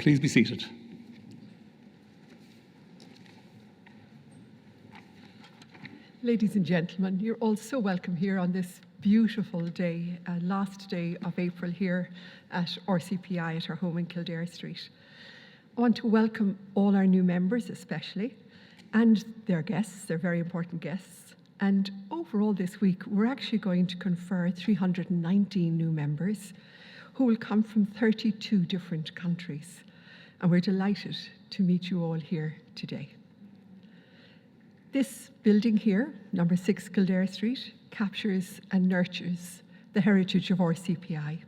Please be seated. Ladies and gentlemen, you're all so welcome here on this beautiful day, last day of April here at MRCPI at our home in Kildare Street. I want to welcome all our new members especially, and their guests, their very important guests. And overall this week, we're actually going to confer 319 new members who will come from 32 different countries. And we're delighted to meet you all here today. This building here, number 6 Kildare Street, captures and nurtures the heritage of MRCPI.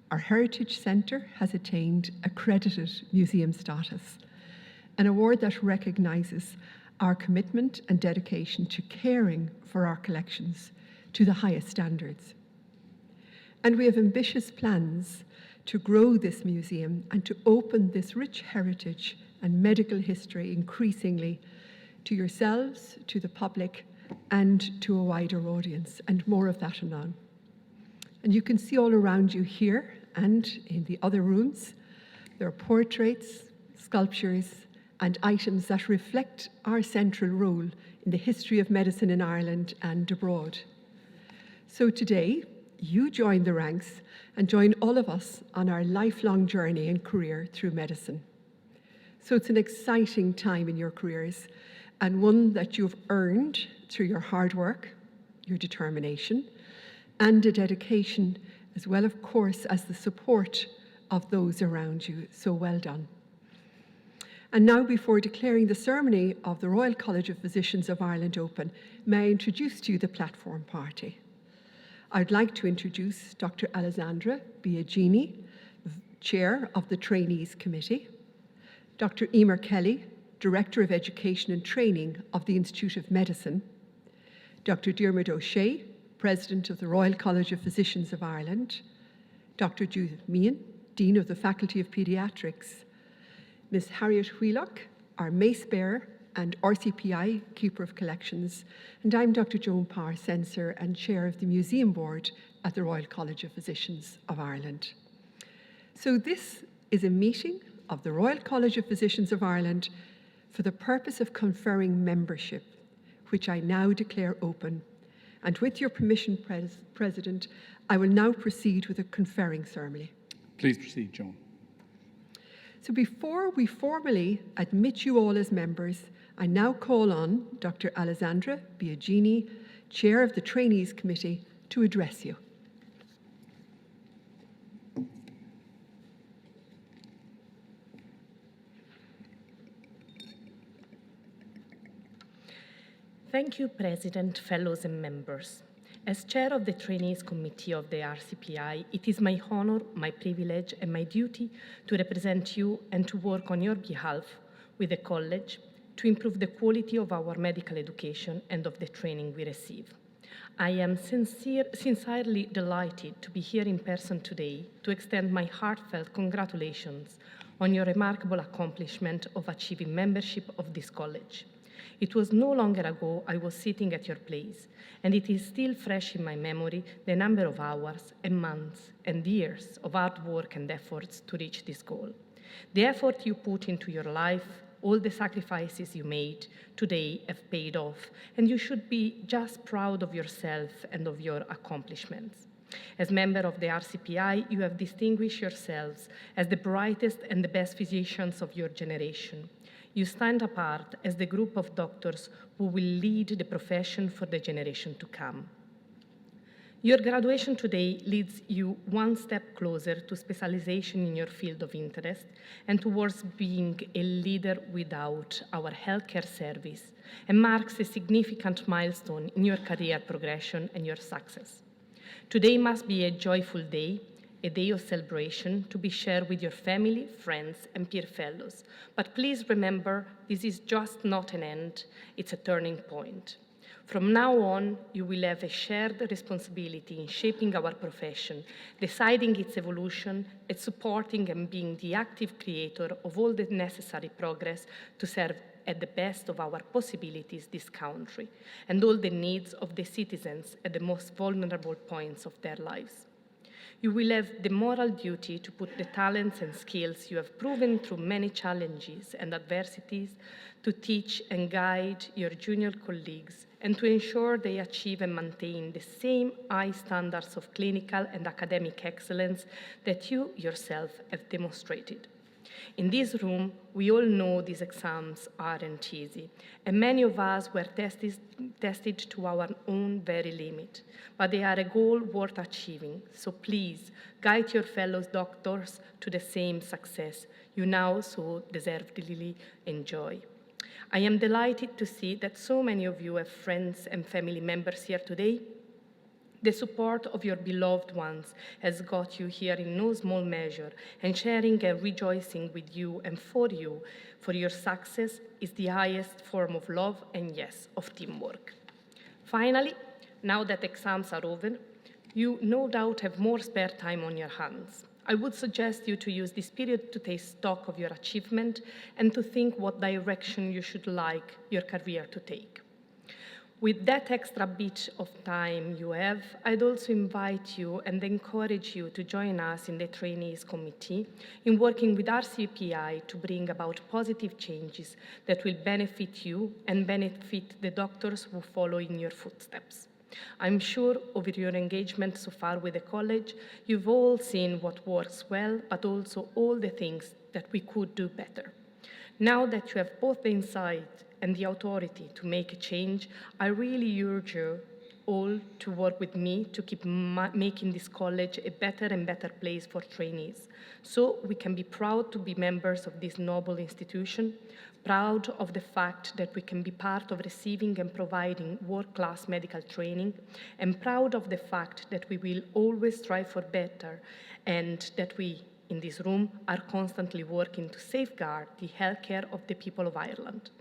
Our Heritage Centre has attained accredited museum status, an award that recognises our commitment and dedication to caring for our collections to the highest standards. And we have ambitious plans to grow this museum and to open this rich heritage and medical history increasingly to yourselves, to the public, and to a wider audience, and more of that anon. And you can see all around you here and in the other rooms, there are portraits, sculptures, and items that reflect our central role in the history of medicine in Ireland and abroad. So today, you join the ranks and join all of us on our lifelong journey and career through medicine. So it's an exciting time in your careers, and one that you've earned through your hard work, your determination, and a dedication, as well, of course, as the support of those around you. So well done. And now, before declaring the ceremony of the Royal College of Physicians of Ireland open, may I introduce to you the platform party. I'd like to introduce Dr. Alessandra Biagini, Chair of the Trainees Committee, Dr. Emer Kelly, Director of Education and Training of the Institute of Medicine, Dr. Diarmuid O'Shea, President of the Royal College of Physicians of Ireland, Dr. Judith Meehan, Dean of the Faculty of Paediatrics, Ms. Harriet Wheelock, our Mace Bearer and MRCPI Keeper of Collections, and I'm Dr. Joan Parr, Censor and Chair of the Museum Board at the Royal College of Physicians of Ireland. So this is a meeting of the Royal College of Physicians of Ireland for the purpose of conferring membership, which I now declare open. And with your permission, President, I will now proceed with a conferring ceremony. Please proceed, Joan. So before we formally admit you all as members, I now call on Dr. Alessandra Biagini, Chair of the Trainees Committee, to address you. Thank you, President, fellows and members. As Chair of the Trainees Committee of the MRCPI, it is my honor, my privilege, and my duty to represent you and to work on your behalf with the College to improve the quality of our medical education and of the training we receive. I am sincerely delighted to be here in person today to extend my heartfelt congratulations on your remarkable accomplishment of achieving membership of this college. It was no longer ago I was sitting at your place, and it is still fresh in my memory the number of hours and months and years of hard work and efforts to reach this goal. The effort you put into your life, all the sacrifices you made today have paid off, and you should be just proud of yourself and of your accomplishments. As member of the MRCPI, you have distinguished yourselves as the brightest and the best physicians of your generation. You stand apart as the group of doctors who will lead the profession for the generation to come. Your graduation today leads you one step closer to specialization in your field of interest and towards being a leader without our healthcare service, and marks a significant milestone in your career progression and your success. Today must be a joyful day, a day of celebration to be shared with your family, friends, and peer fellows. But please remember, this is just not an end, it's a turning point. From now on, you will have a shared responsibility in shaping our profession, deciding its evolution, and supporting and being the active creator of all the necessary progress to serve at the best of our possibilities this country, and all the needs of the citizens at the most vulnerable points of their lives. You will have the moral duty to put the talents and skills you have proven through many challenges and adversities to teach and guide your junior colleagues and to ensure they achieve and maintain the same high standards of clinical and academic excellence that you yourself have demonstrated. In this room, we all know these exams aren't easy, and many of us were tested to our own very limit, but they are a goal worth achieving, so please guide your fellow doctors to the same success you now so deservedly enjoy. I am delighted to see that so many of you have friends and family members here today. The support of your beloved ones has got you here in no small measure, and sharing and rejoicing with you and for you for your success is the highest form of love and, yes, of teamwork. Finally, now that exams are over, you no doubt have more spare time on your hands. I would suggest you to use this period to take stock of your achievement and to think what direction you should like your career to take. With that extra bit of time you have, I'd also invite you and encourage you to join us in the Trainees Committee in working with RCPI to bring about positive changes that will benefit you and benefit the doctors who follow in your footsteps. I'm sure over your engagement so far with the college, you've all seen what works well, but also all the things that we could do better. Now that you have both the insight and the authority to make a change, I really urge you all to work with me to keep making this college a better and better place for trainees, so we can be proud to be members of this noble institution, proud of the fact that we can be part of receiving and providing world-class medical training, and proud of the fact that we will always strive for better and that we, in this room, are constantly working to safeguard the healthcare of the people of Ireland.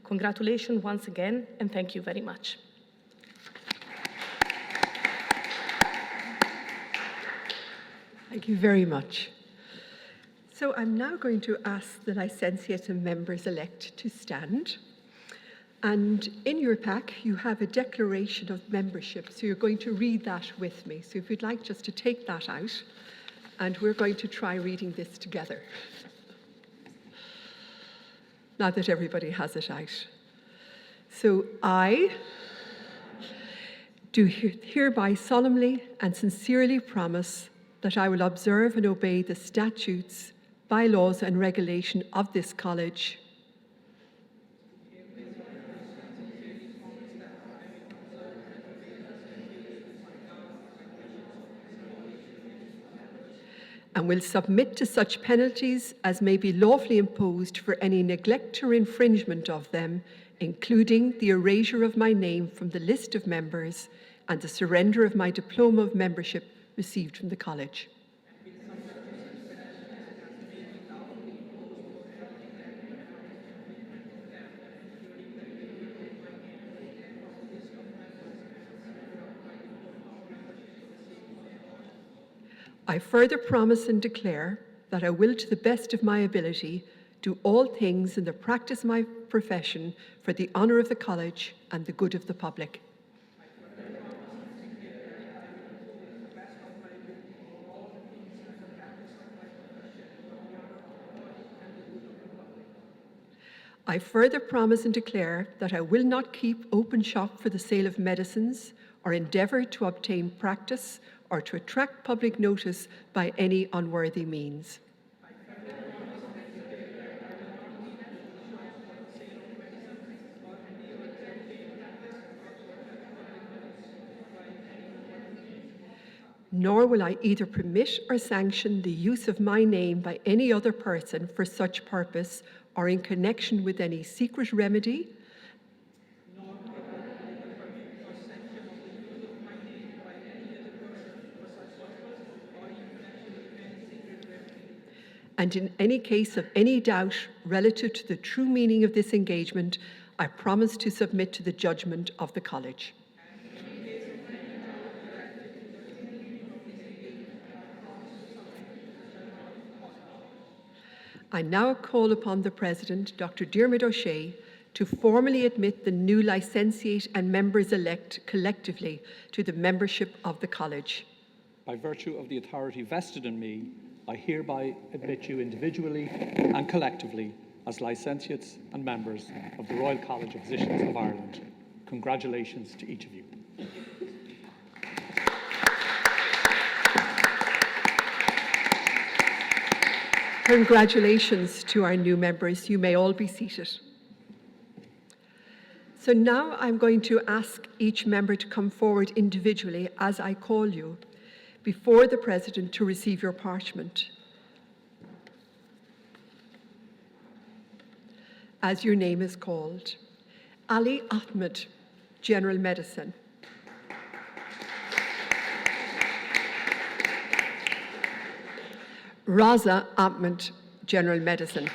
Congratulations once again, and thank you very much. Thank you very much. So I'm now going to ask the licentiate and members-elect to stand. And in your pack, you have a declaration of membership, so you're going to read that with me. So if you'd like just to take that out, and we're going to try reading this together. Now that everybody has it out. So I do hereby solemnly and sincerely promise that I will observe and obey the statutes, bylaws and regulation of this college, and will submit to such penalties as may be lawfully imposed for any neglect or infringement of them, including the erasure of my name from the list of members and the surrender of my diploma of membership received from the college. I further promise and declare that I will, to the best of my ability, do all things in the practice of my profession for the honour of the college and the good of the public. I further promise and declare that I will not keep open shop for the sale of medicines or endeavour to obtain practice or to attract public notice by any unworthy means. Nor will I either permit or sanction the use of my name by any other person for such purpose or in connection with any secret remedy, and in any case of any doubt relative to the true meaning of this engagement, I promise to submit to the judgment of the college. I now call upon the President, Dr. Diarmuid O'Shea, to formally admit the new licentiate and members-elect collectively to the membership of the college. by virtue of the authority vested in me, I hereby admit you individually and collectively as licentiates and members of the Royal College of Physicians of Ireland. Congratulations to each of you. Congratulations to our new members. You may all be seated. So now I'm going to ask each member to come forward individually as I call you before the President to receive your parchment. As your name is called. Ali Ahmed, General Medicine. Raza Ahmed, General Medicine.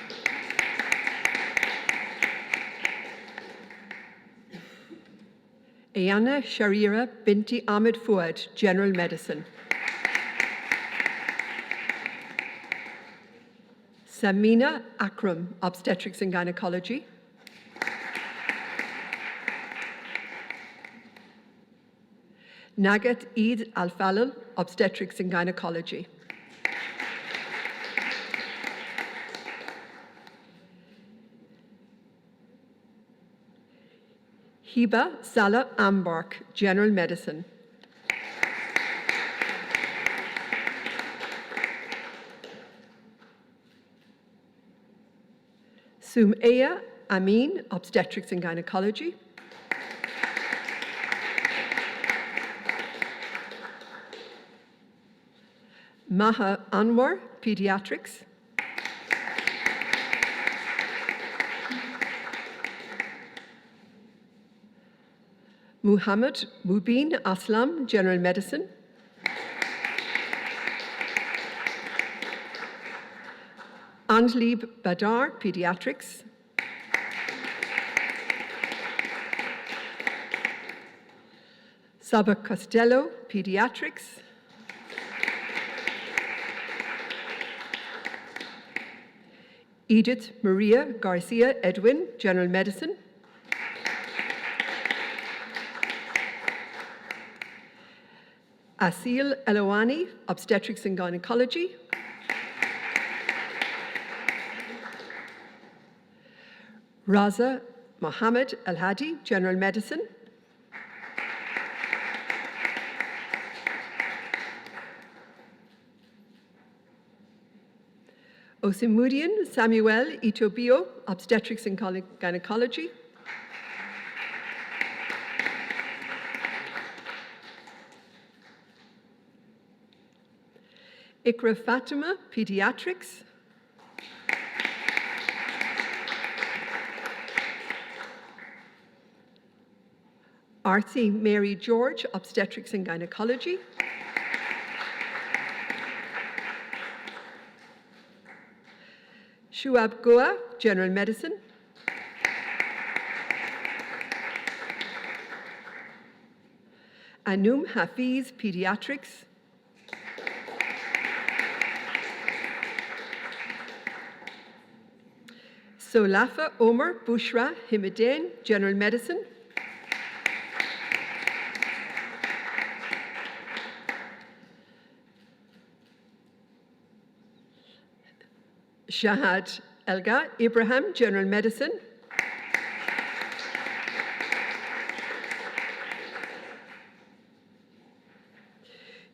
Ayana Sharira Binti Ahmed Fuad, General Medicine. Samina Akram, Obstetrics and Gynecology. Nagat Eid Al-Falal, Obstetrics and Gynecology. Hiba Salah Ambark, General Medicine. Sumaya Amin, Obstetrics and Gynecology. Maha Anwar, Pediatrics. Muhammad Mubin Aslam, General Medicine. Andlib Badar, Pediatrics. Saba Costello, Pediatrics. Edith Maria Garcia Edwin, General Medicine. Asil Elawani, Obstetrics and Gynecology. Raza Mohammed Al-Hadi, General Medicine. Osimudian Samuel Itobio, Obstetrics and Gynecology. Ikra Fatima, Pediatrics. Arti Mary George, Obstetrics and Gynecology. Shuab Goa, General Medicine. Anum Hafiz, Pediatrics. Solafa Omar Bushra Himidain, General Medicine. Shahad Elga Ibrahim, General Medicine.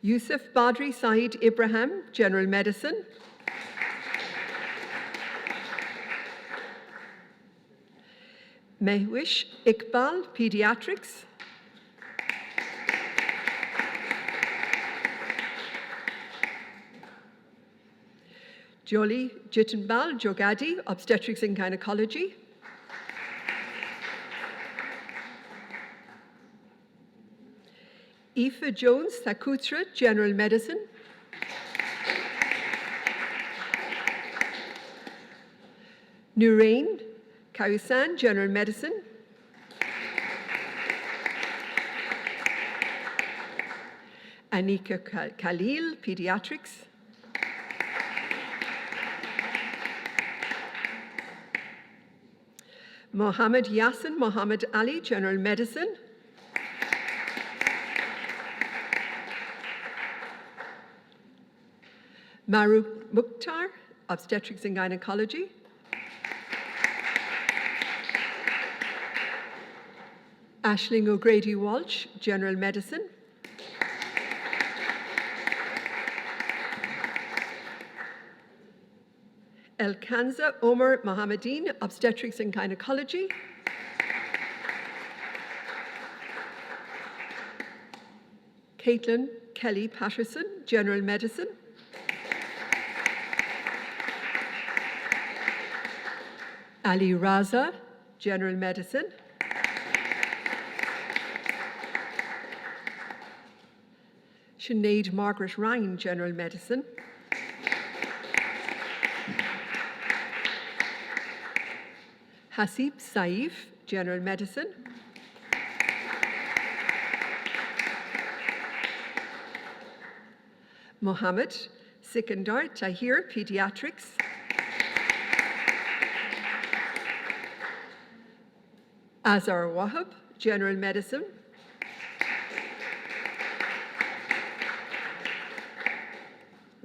Yusuf Badri Saeed Ibrahim, General Medicine. Mehwish Iqbal, Pediatrics. Jolie Jitanbal Jogadi, Obstetrics and Gynecology. Aoife Jones Sakutra, General Medicine. Nurain Kausan, General Medicine. Anika Khalil, Pediatrics. Mohammed Yassin Mohammed Ali, General Medicine. Maruk Mukhtar, Obstetrics and Gynecology. Aisling O'Grady Walsh, General Medicine. Elkanza Omar Mohammadeen, Obstetrics and Gynecology. Caitlin Kelly Patterson, General Medicine. Ali Raza, General Medicine. Sinead Margaret Ryan, General Medicine. Hasib Saif, General Medicine. Mohammed Sikandar Tahir, Pediatrics. Azhar Wahab, General Medicine.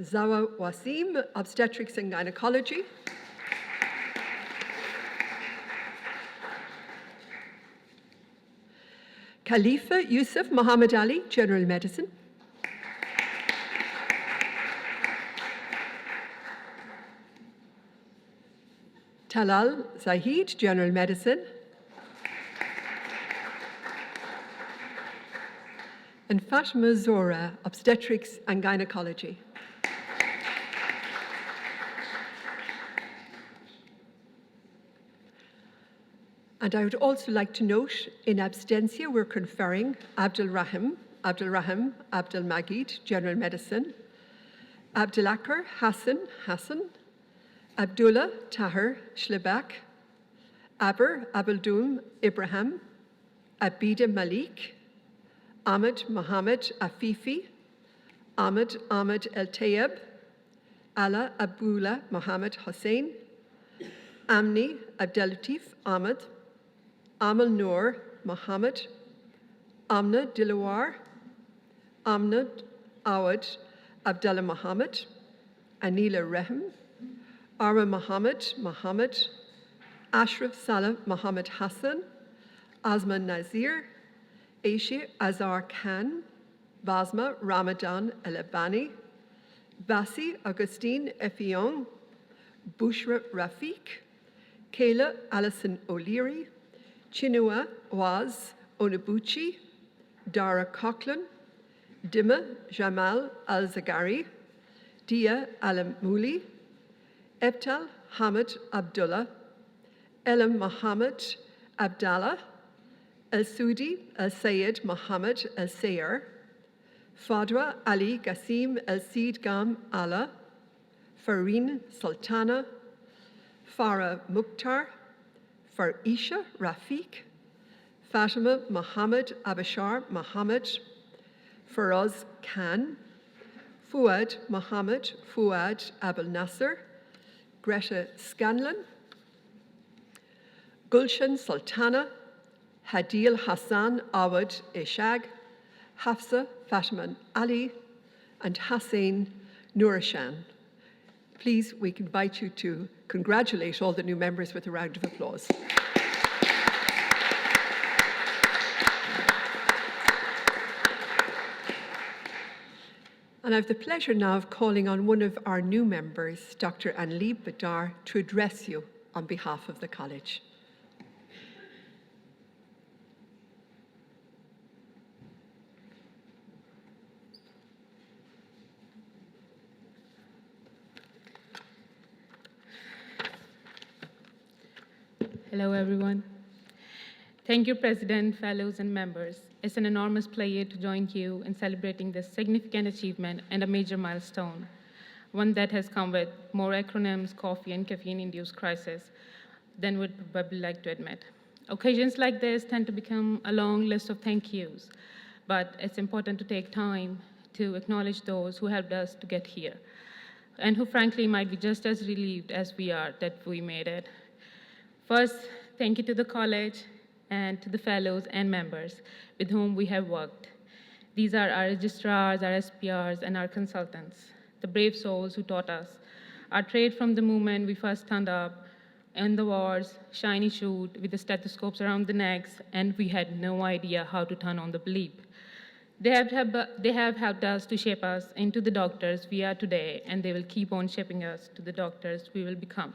Zawa Wasim, Obstetrics and Gynecology. Khalifa Yusuf Muhammad Ali, General Medicine. Talal Zahid, General Medicine. And Fatima Zora, Obstetrics and Gynecology. And I would also like to note, in abstentia, we're conferring Abdul Rahim Abdul Magid, General Medicine, Abdulakar Hassan, Abdullah Tahir Shlebak, Abuldoum Ibrahim, Abida Malik, Ahmed Mohammed Afifi, Ahmed El Tayeb, Ala Abdullah Mohammed Hussein, Amni Abdelatif Ahmed, Amal Noor Mohammed, Amna Dilawar, Amna Awad Abdullah Mohammed, Anila Rahim, Ara Mohammed, Ashraf Salah Mohammed Hassan, Azma Nazir, Aishi Azhar Khan, Basma Ramadan El-Abani, Basi Augustine Effiong, Bushra Rafiq, Kayla Alison O'Leary, Chinua Waz Onabuchi, Dara Coughlin, Dima Jamal Al-Zagari, Dia Alamouli, Ebtal Hamid Abdullah, Elam Mohammed Abdallah, El-Sudi El-Sayed Mohammed El-Sayer, Fadwa Ali Qasim El-Sid Gam Allah, Fareen Sultana, Farah Mukhtar, Farisha Rafiq, Fatima Mohammed Abashar Mohammed, Faraz Khan, Fuad Mohammed Fuad Abel Nasser, Greta Scanlon, Gulshan Sultana, Hadil Hassan Awad Ishag, Hafsa Fatima Ali, and Hussein Nurashan. Please, we invite you to congratulate all the new members with a round of applause. And I have the pleasure now of calling on one of our new members, Dr. Anli Badar, to address you on behalf of the college. Hello, everyone. Thank you, President, fellows, and members. It's an enormous pleasure to join you in celebrating this significant achievement and a major milestone, one that has come with more acronyms, coffee, and caffeine-induced crisis than we'd probably like to admit. Occasions like this tend to become a long list of thank yous, but it's important to take time to acknowledge those who helped us to get here, and who frankly might be just as relieved as we are that we made it. First, thank you to the college and to the fellows and members with whom we have worked. These are our registrars, our SPRs, and our consultants. the brave souls who taught us. Our trade from the moment we first stand up in the wards, shiny suit with the stethoscopes around the necks, and we had no idea how to turn on the bleep. They have helped us to shape us into the doctors we are today, and they will keep on shaping us to the doctors we will become.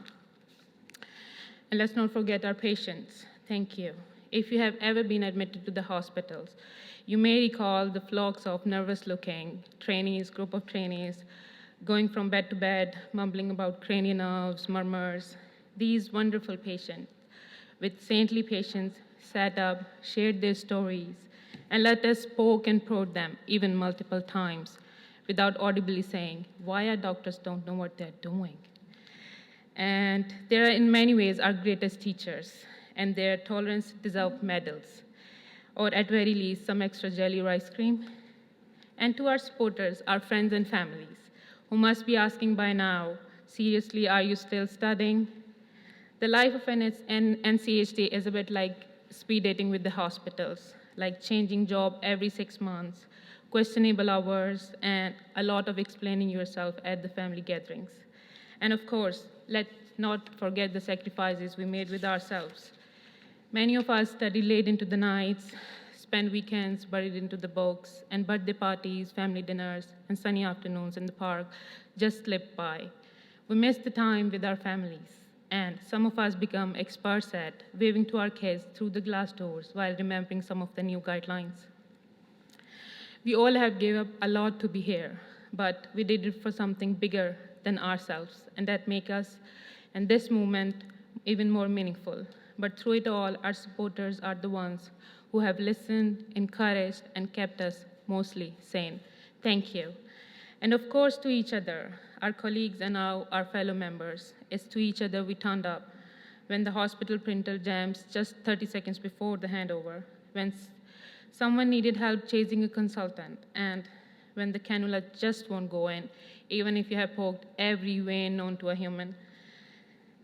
And let's not forget our patients. Thank you. If you have ever been admitted to the hospitals, you may recall the flocks of nervous-looking trainees, group of trainees, going from bed to bed, mumbling about cranial nerves, murmurs. These wonderful patients, with saintly patience, sat up, shared their stories, and let us poke and prod them, even multiple times, without audibly saying, why our doctors don't know what they're doing. And they are in many ways our greatest teachers, and their tolerance deserves medals, or at very least some extra jelly or ice cream. And to our supporters, our friends and families, who must be asking by now, seriously, are you still studying? The life of an NCHD is a bit like speed dating with the hospitals, like changing job every 6 months, questionable hours, and a lot of explaining yourself at the family gatherings. And of course, let's not forget the sacrifices we made with ourselves. Many of us study late into the nights, spend weekends buried into the books, and birthday parties, family dinners, and sunny afternoons in the park just slip by. We miss the time with our families, and some of us become experts at waving to our kids through the glass doors while remembering some of the new guidelines. We all have given up a lot to be here, but we did it for something bigger than ourselves, and that makes us and this movement even more meaningful. But through it all, our supporters are the ones who have listened, encouraged, and kept us mostly sane. Thank you. And of course, to each other, our colleagues and our fellow members. It's to each other we turned up when the hospital printer jams just 30 seconds before the handover, when someone needed help chasing a consultant, and when the cannula just won't go in, even if you have poked every vein known to a human.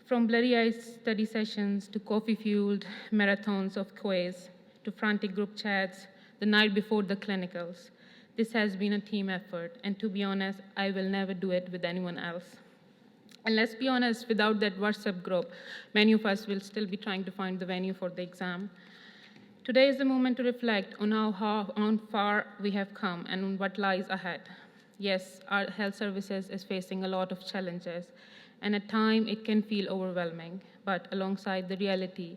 From blurry-eyed study sessions to coffee-fueled marathons of quiz to frantic group chats the night before the clinicals, this has been a team effort, and to be honest, I will never do it with anyone else. And let's be honest, without that WhatsApp group, many of us will still be trying to find the venue for the exam. Today is the moment to reflect on how far we have come and on what lies ahead. Yes, our health services is facing a lot of challenges, and at times it can feel overwhelming, but alongside the reality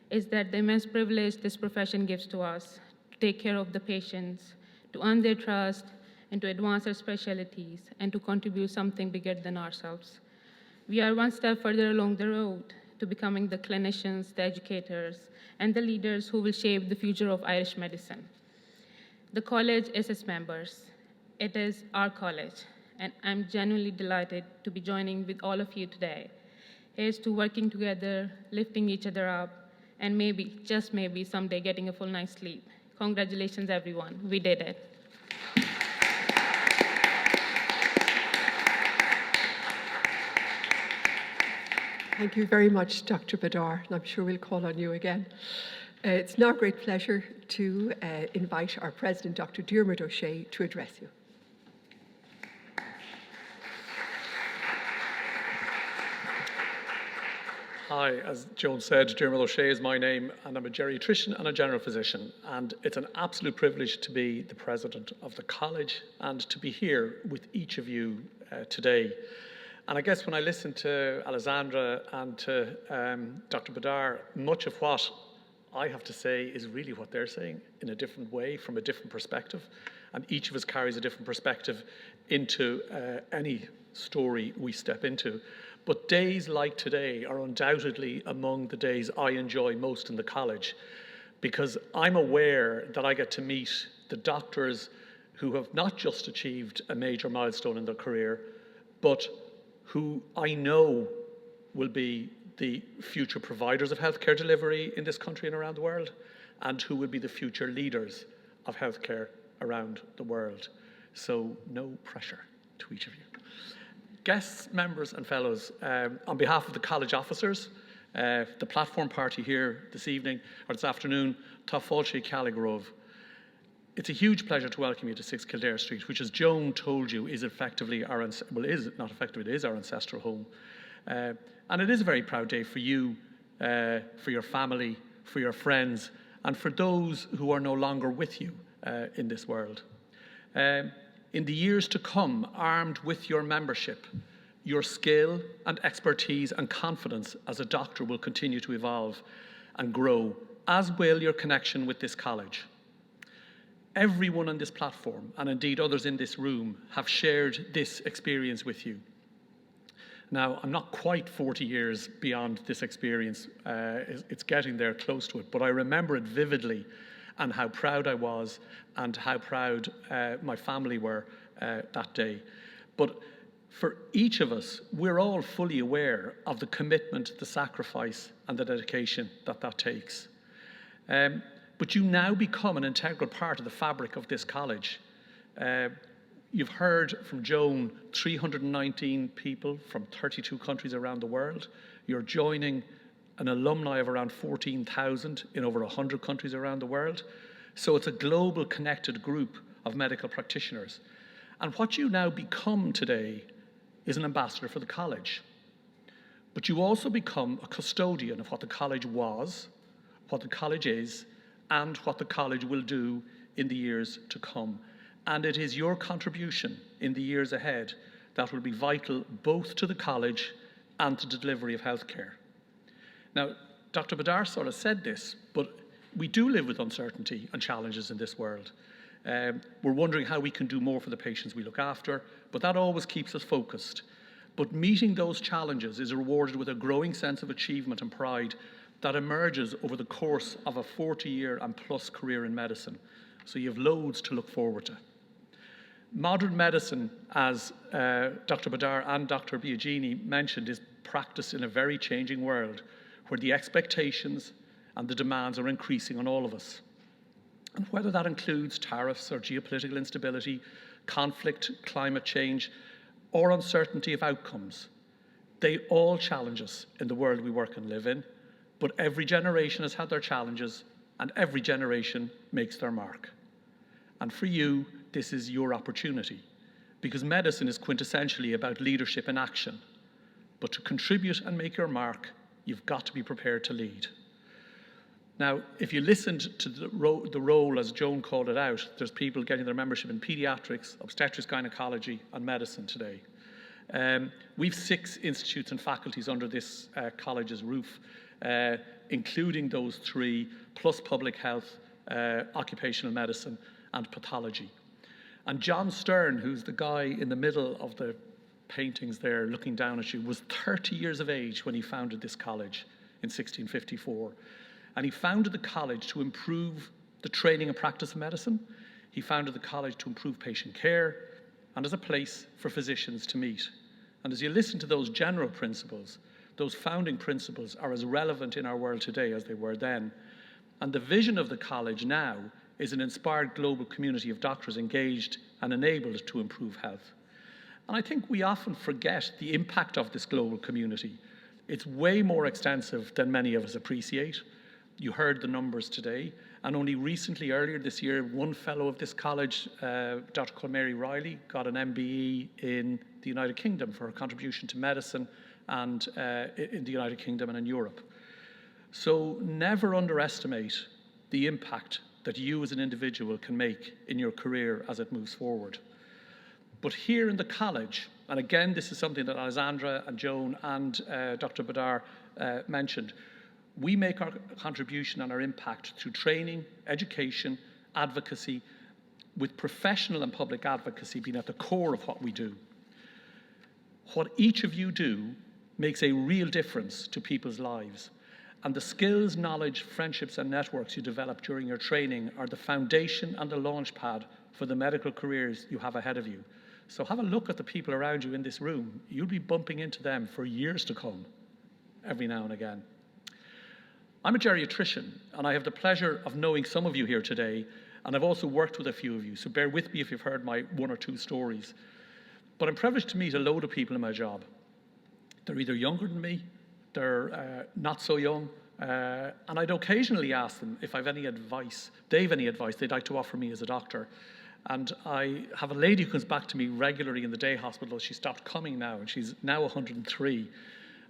is that the immense privilege this profession gives to us to take care of the patients, to earn their trust, and to advance our specialties, and to contribute something bigger than ourselves. We are one step further along the road to becoming the clinicians, the educators, and the leaders who will shape the future of Irish medicine. The college is its members. It is our college, and I'm genuinely delighted to be joining with all of you today. Here's to working together, lifting each other up, and maybe, just maybe, someday getting a full night's sleep. Congratulations, everyone. We did it. Thank you very much, Dr. Badar, and I'm sure we'll call on you again. It's now a great pleasure to invite our President, Dr. Diarmuid O'Shea, to address you. Hi, as Joan said, Diarmuid O'Shea is my name, and I'm a geriatrician and a general physician. And it's an absolute privilege to be the president of the college and to be here with each of you today. And I guess when I listen to Alessandra and to Dr. Badar, much of what I have to say is really what they're saying in a different way, from a different perspective. And each of us carries a different perspective into any story we step into. But days like today are undoubtedly among the days I enjoy most in the college, because I'm aware that I get to meet the doctors who have not just achieved a major milestone in their career, but who I know will be the future providers of healthcare delivery in this country and around the world, and who will be the future leaders of healthcare around the world. So no pressure to each of you. Guests, members and fellows, on behalf of the college officers, the platform party here this evening, or this afternoon, Tá fáilte Ceallaigh Grove. It's a huge pleasure to welcome you to 6 Kildare Street, which, as Joan told you, is effectively our, is not effectively, it is our ancestral home. And it is a very proud day for you, for your family, for your friends, and for those who are no longer with you in this world. In the years to come, armed with your membership, your skill and expertise and confidence as a doctor will continue to evolve and grow, as will your connection with this college. Everyone on this platform, and indeed others in this room, have shared this experience with you. Now, I'm not quite 40 years beyond this experience. It's getting there, close to it, but I remember it vividly, and how proud I was and how proud my family were that day. But for each of us, we're all fully aware of the commitment, the sacrifice, and the dedication that that takes. But you now become an integral part of the fabric of this college. You've heard from Joan, 319 people from 32 countries around the world. You're joining an alumni of around 14,000 in over 100 countries around the world. So it's a global connected group of medical practitioners. And what you now become today is an ambassador for the college. But you also become a custodian of what the college was, what the college is, and what the college will do in the years to come. And it is your contribution in the years ahead that will be vital both to the college and to the delivery of healthcare. Now, Dr. Badar sort of said this, but we do live with uncertainty and challenges in this world. We're wondering how we can do more for the patients we look after, but that always keeps us focused. But meeting those challenges is rewarded with a growing sense of achievement and pride that emerges over the course of a 40-year and plus career in medicine. So you have loads to look forward to. Modern medicine, as Dr. Badar and Dr. Biagini mentioned, is practiced in a very changing world where the expectations and the demands are increasing on all of us. And whether that includes tariffs or geopolitical instability, conflict, climate change, or uncertainty of outcomes, they all challenge us in the world we work and live in. But every generation has had their challenges, and every generation makes their mark. And for you, this is your opportunity, because medicine is quintessentially about leadership in action. But to contribute and make your mark, you've got to be prepared to lead. Now, if you listened to the role, as Joan called it out, there's people getting their membership in pediatrics, obstetrics, gynecology, and medicine today. We've 6 institutes and faculties under this college's roof, including those 3, plus public health, occupational medicine, and pathology. And John Stern, who's the guy in the middle of the paintings there looking down at you, was 30 years of age when he founded this college in 1654. And he founded the college to improve the training and practice of medicine. He founded the college to improve patient care and as a place for physicians to meet. And as you listen to those general principles, those founding principles are as relevant in our world today as they were then. And the vision of the college now is an inspired global community of doctors engaged and enabled to improve health. And I think we often forget the impact of this global community. It's way more extensive than many of us appreciate. You heard the numbers today. And only recently, earlier this year, one fellow of this college, Dr. Mary Riley, got an MBE in the United Kingdom for her contribution to medicine and in the United Kingdom and in Europe. So never underestimate the impact that you as an individual can make in your career as it moves forward. But here in the college, and again, this is something that Alessandra and Joan and Dr. Badar mentioned, we make our contribution and our impact through training, education, advocacy, with professional and public advocacy being at the core of what we do. What each of you do makes a real difference to people's lives. And the skills, knowledge, friendships, and networks you develop during your training are the foundation and the launch pad for the medical careers you have ahead of you. So have a look at the people around you in this room. You'll be bumping into them for years to come, every now and again. I'm a geriatrician, and I have the pleasure of knowing some of you here today, and I've also worked with a few of you, so bear with me if you've heard my 1 or 2 stories. But I'm privileged to meet a load of people in my job. They're either younger than me, they're not so young, And I'd occasionally ask them if I've any advice, they've any advice they'd like to offer me as a doctor. And I have a lady who comes back to me regularly in the day hospital. She stopped coming now, and she's now 103.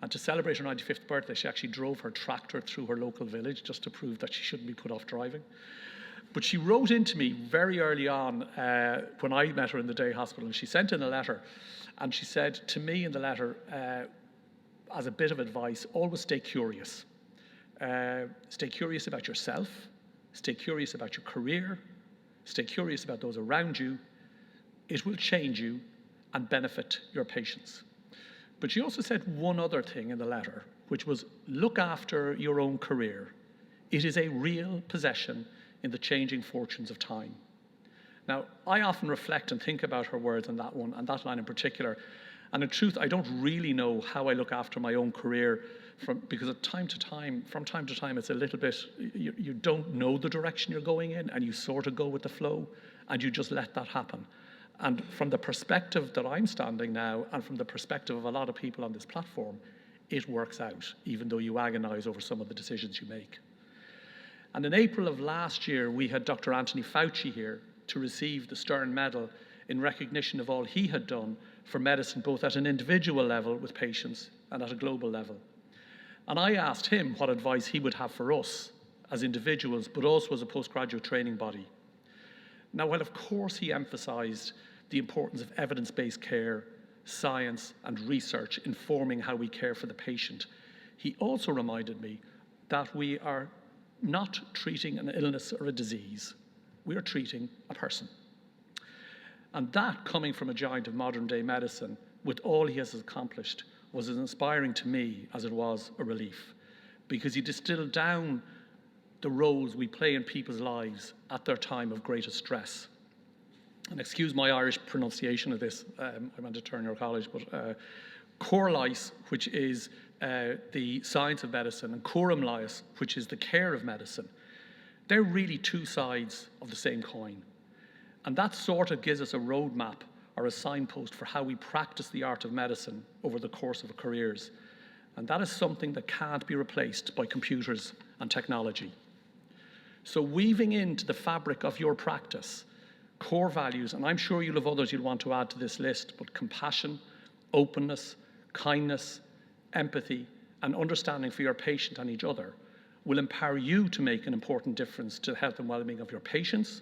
And to celebrate her 95th birthday, she actually drove her tractor through her local village just to prove that she shouldn't be put off driving. But she wrote into me very early on when I met her in the day hospital, and she sent in a letter. And she said to me in the letter, as a bit of advice, always stay curious. Stay curious about yourself, stay curious about your career, stay curious about those around you. It will change you and benefit your patients. But she also said one other thing in the letter, which was look after your own career. It is a real possession in the changing fortunes of time. Now, I often reflect and think about her words on that one, and that line in particular. And in truth, I don't really know how I look after my own career because from time to time, it's a little bit, you don't know the direction you're going in, and you sort of go with the flow, and you just let that happen. And from the perspective that I'm standing now, and from the perspective of a lot of people on this platform, it works out, even though you agonize over some of the decisions you make. And in April of last year, we had Dr. Anthony Fauci here to receive the Stern Medal in recognition of all he had done for medicine, both at an individual level with patients and at a global level. And I asked him what advice he would have for us as individuals, but also as a postgraduate training body. Now, while of course he emphasized the importance of evidence-based care, science, and research informing how we care for the patient, he also reminded me that we are not treating an illness or a disease. We are treating a person. And that, coming from a giant of modern day medicine, with all he has accomplished, was as inspiring to me as it was a relief, because he distilled down the roles we play in people's lives at their time of greatest stress. And excuse my Irish pronunciation of this, I went to Turner College, but core lice, which is the science of medicine, and coram lice, which is the care of medicine, they're really two sides of the same coin. And that sort of gives us a roadmap or a signpost for how we practice the art of medicine over the course of our careers. And that is something that can't be replaced by computers and technology. So weaving into the fabric of your practice core values, and I'm sure you'll have others you'll want to add to this list, but compassion, openness, kindness, empathy, and understanding for your patient and each other will empower you to make an important difference to the health and well-being of your patients,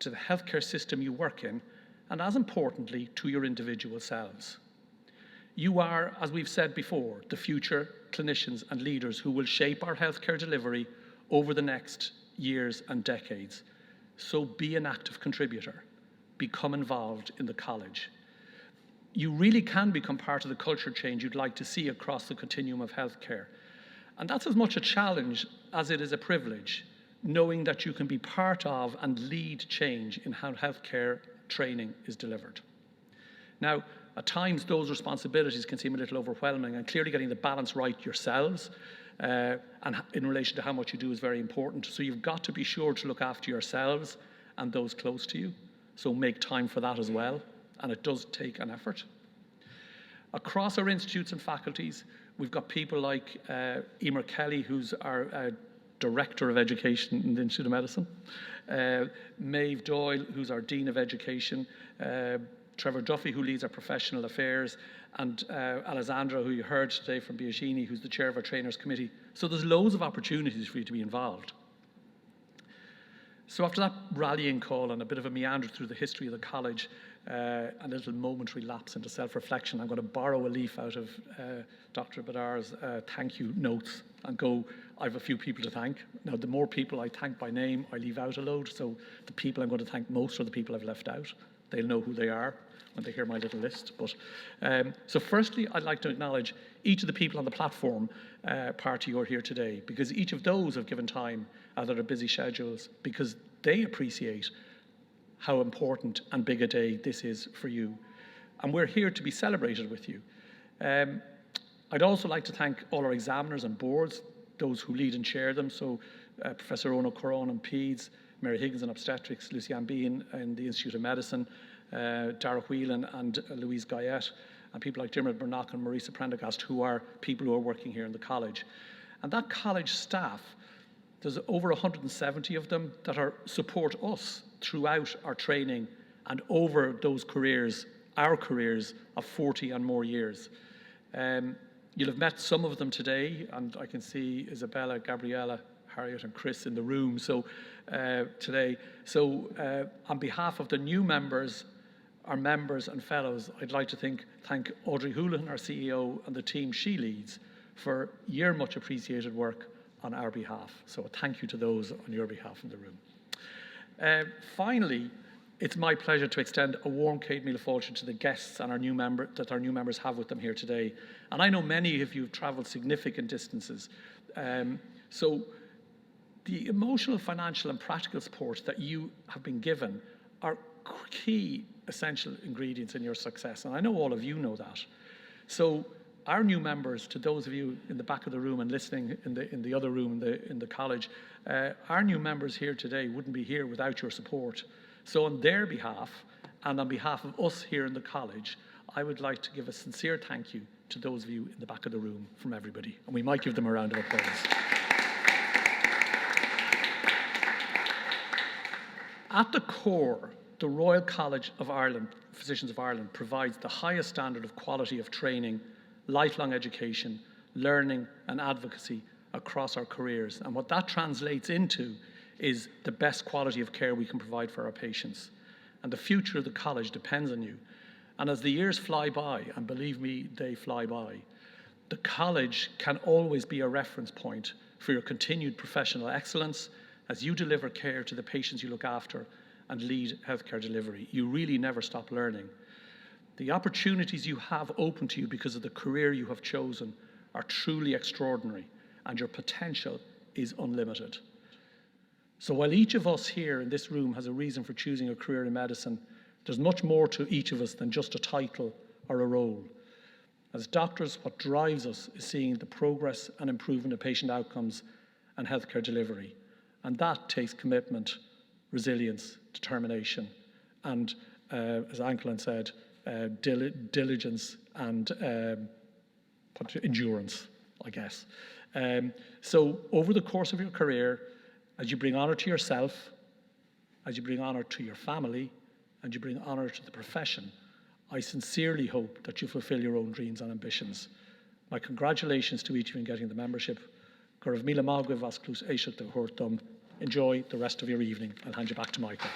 to the healthcare system you work in, and as importantly, to your individual selves. You are, as we've said before, the future clinicians and leaders who will shape our healthcare delivery over the next years and decades. So be an active contributor. Become involved in the college. You really can become part of the culture change you'd like to see across the continuum of healthcare. And that's as much a challenge as it is a privilege, knowing that you can be part of and lead change in how healthcare training is delivered. Now, at times those responsibilities can seem a little overwhelming, and clearly getting the balance right yourselves and in relation to how much you do is very important. So you've got to be sure to look after yourselves and those close to you. So make time for that as well, and it does take an effort. Across our institutes and faculties, we've got people like Emer Kelly, who's our Director of Education in the Institute of Medicine, Maeve Doyle, who's our Dean of Education, Trevor Duffy, who leads our professional affairs, and Alessandra, who you heard today from Biagini, who's the chair of our trainers committee. So there's loads of opportunities for you to be involved. So after that rallying call and a bit of a meander through the history of the college, and a little momentary lapse into self-reflection, I'm going to borrow a leaf out of Dr. Badar's thank you notes and go, I have a few people to thank. Now, the more people I thank by name, I leave out a load, so the people I'm going to thank most are the people I've left out. They'll know who they are when they hear my little list. But so firstly, I'd like to acknowledge each of the people on the platform party who are here today, because each of those have given time out of their busy schedules, because they appreciate how important and big a day this is for you. And we're here to be celebrated with you. I'd also like to thank all our examiners and boards, those who lead and chair them. So Professor Ono Coron in Peds, Mary Higgins in Obstetrics, Lucianne Bean in the Institute of Medicine, Dara Whelan and Louise Guyette, and people like Dermot Burnock and Marisa Prendergast, who are people who are working here in the college. And that college staff, there's over 170 of them that support us throughout our training and over those careers, our careers of 40 and more years. You'll have met some of them today, and I can see Isabella, Gabriella, Harriet and Chris in the room today. So on behalf of the new members, our members and fellows, I'd like to thank Audrey Houlihan, our CEO, and the team she leads for your much appreciated work on our behalf. So a thank you to those on your behalf in the room. Finally, it's my pleasure to extend a warm Céad Míle Fáilte to the guests and our new members have with them here today. And I know many of you have travelled significant distances. So the emotional, financial and practical support that you have been given are key essential ingredients in your success. And I know all of you know that. So our new members, to those of you in the back of the room and listening in the other room in the college, our new members here today wouldn't be here without your support. So on their behalf and on behalf of us here in the college, I would like to give a sincere thank you to those of you in the back of the room from everybody. And we might give them a round of applause. At the core, the Royal College of Ireland, Physicians of Ireland, provides the highest standard of quality of training, lifelong education, learning and advocacy across our careers. And what that translates into is the best quality of care we can provide for our patients. And the future of the college depends on you. And as the years fly by, and believe me, they fly by, the college can always be a reference point for your continued professional excellence as you deliver care to the patients you look after and lead healthcare delivery. You really never stop learning. The opportunities you have open to you because of the career you have chosen are truly extraordinary, and your potential is unlimited. So while each of us here in this room has a reason for choosing a career in medicine, there's much more to each of us than just a title or a role. As doctors, what drives us is seeing the progress and improvement of patient outcomes and healthcare delivery. And that takes commitment, resilience, determination, and as Ankelin said, diligence and endurance, I guess. So over the course of your career, as you bring honour to yourself, as you bring honour to your family, and you bring honour to the profession, I sincerely hope that you fulfil your own dreams and ambitions. My congratulations to each of you in getting the membership. Gurv Míle Mágah Vas Clús Éiseachta Thuairteáin. Enjoy the rest of your evening. I'll hand you back to Michael.